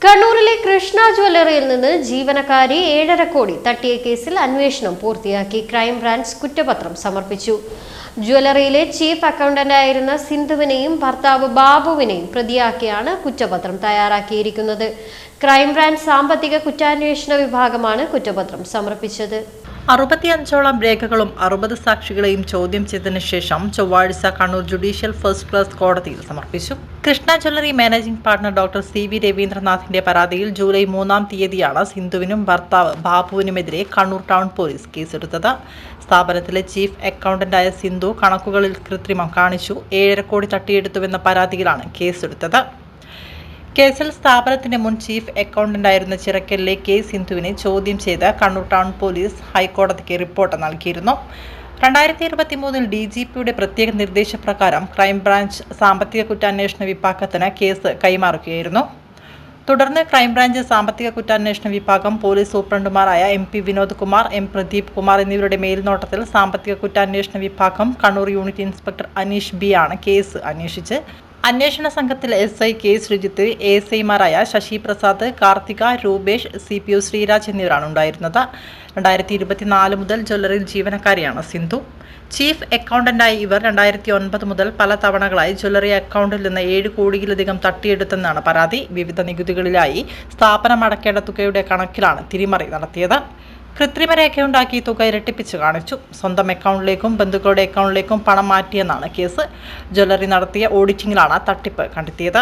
കണ്ണൂരിലെ കൃഷ്ണ ജ്വല്ലറിയിൽ നിന്ന് ജീവനക്കാരി 7.5 കോടി തട്ടിയ കേസിൽ അന്വേഷണം പൂർത്തിയാക്കി ക്രൈംബ്രാഞ്ച് കുറ്റപത്രം സമർപ്പിച്ചു. ജ്വല്ലറിയിലെ ചീഫ് അക്കൗണ്ടന്റായിരുന്ന സിന്ധുവിനെയും ഭർത്താവ് ബാബുവിനെയും പ്രതിയാക്കിയാണ് കുറ്റപത്രം തയ്യാറാക്കിയിരിക്കുന്നത്. ക്രൈംബ്രാഞ്ച് സാമ്പത്തിക കുറ്റാന്വേഷണ വിഭാഗമാണ് കുറ്റപത്രം സമർപ്പിച്ചത്. 65ഓളം രേഖകളും 60 സാക്ഷികളെയും ചോദ്യം ചെയ്തതിനു ശേഷം ചൊവ്വാഴ്ച കണ്ണൂർ ജുഡീഷ്യൽ ഫസ്റ്റ് ക്ലാസ് കോടതിയിൽ സമർപ്പിച്ചു. Krishna jewellery managing partner doctor CV രവീന്ദ്രനാഥിന്റെ പരാതിയിൽ ജൂലൈ 3-ാം തീയതിയാണ് സിന്ധുവിനും ഭർത്താവ് ബാബുവിനുമെതിരെ കണ്ണൂർ ടൗൺ പോലീസ് കേസെടുത്തത്. സ്ഥാപനത്തിലെ ചീഫ് അക്കൗണ്ടന്റായ സിന്ധു കണക്കുകളിൽ കൃത്രിമം കാണിച്ചു 7.5 കോടി തട്ടിയെടുത്തുവെന്ന പരാതിയിലാണ് കേസെടുത്തത്. കേസിൽ സ്ഥാപനത്തിന്റെ മുൻ ചീഫ് അക്കൗണ്ടന്റായിരുന്ന ചിറക്കലിലെ കെ സിന്ധുവിനെ ചോദ്യം ചെയ്ത് കണ്ണൂർ ടൗൺ പോലീസ് ഹൈക്കോടതിക്ക് റിപ്പോർട്ട് നൽകിയിരുന്നു. 2023-ൽ DGPയുടെ പ്രത്യേക നിർദ്ദേശപ്രകാരം ക്രൈംബ്രാഞ്ച് സാമ്പത്തിക കുറ്റാന്വേഷണ വിഭാഗത്തിന് കേസ് കൈമാറുകയായിരുന്നു. തുടർന്ന് ക്രൈംബ്രാഞ്ച് സാമ്പത്തിക കുറ്റാന്വേഷണ വിഭാഗം പോലീസ് സൂപ്രണ്ടുമാരായ MP വിനോദ് കുമാർ, M പ്രദീപ് കുമാർ എന്നിവരുടെ മേൽനോട്ടത്തിൽ സാമ്പത്തിക കുറ്റാന്വേഷണ വിഭാഗം Kannur unit inspector Aneesh B ആണ് കേസ് അന്വേഷിച്ച്. അന്വേഷണ സംഘത്തിൽ SI കെ ശ്രീജിത്ത്, ASIമാരായ ശശി പ്രസാദ്, കാർത്തിക, രൂപേഷ്, CPO ശ്രീരാജ് എന്നിവരാണ് ഉണ്ടായിരുന്നത്. 2024 മുതൽ ജ്വല്ലറിയിൽ ജീവനക്കാരിയാണ് സിന്ധു. ചീഫ് അക്കൗണ്ടന്റായി ഇവർ 2009 മുതൽ പല തവണകളായി ജ്വല്ലറി അക്കൗണ്ടിൽ നിന്ന് 7 കോടിയിലധികം തട്ടിയെടുത്തെന്നാണ് പരാതി. വിവിധ നികുതികളിലായി സ്ഥാപനം അടക്കേണ്ട തുകയുടെ കണക്കിലാണ് തിരിമറി നടത്തിയത്. കൃത്രിമ രേഖയുണ്ടാക്കി തുക ഇരട്ടിപ്പിച്ച് കാണിച്ചു. സ്വന്തം അക്കൗണ്ടിലേക്കും ബന്ധുക്കളുടെ അക്കൗണ്ടിലേക്കും പണം മാറ്റിയെന്നാണ് കേസ്. ജ്വല്ലറി നടത്തിയ ഓഡിറ്റിംഗിലാണ് തട്ടിപ്പ് കണ്ടെത്തിയത്.